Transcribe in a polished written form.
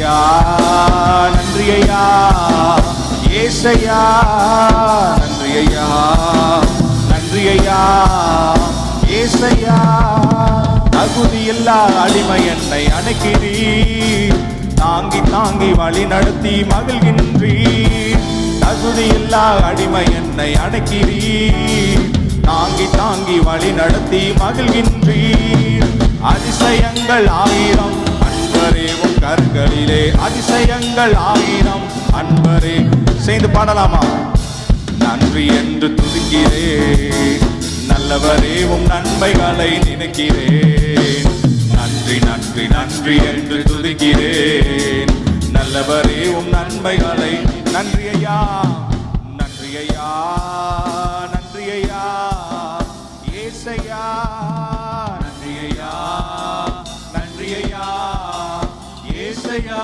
ஐயா, நன்றி ஐயா, ஏசையா, நன்றி ஐயா, நன்றி ஐயா, ஏசையா. தகுதியில்லா அடிமை என்னை அணைக்கிறீர், தாங்கி தாங்கி வழி நடத்தி மகிழ்கின்றீர். தகுதியில்லா அடிமை என்னை அணைக்கிறீர், தாங்கி தாங்கி வழி நடத்தி மகிழ்கின்றீர். அதிசயங்கள் ஆயிரம் அன்பரே உன் கரங்களிலே, அதிசயங்கள் ஆயிரம் அன்பரே. சேர்ந்து பாடலாமா? நன்றி என்று துதிக்கிறேன், நல்லவரே உம் நன்மைகளை நினைக்கிறேன். நன்றி நன்றி நன்றி என்று துதிக்கிறேன், நல்லவரே உம் நன்மைகளை. நன்றி ஐயா, நன்றி ஐயா, நன்றி ஐயா, ஏசையா, நன்றி ஐயா, நன்றி ஐயா, ஏசையா.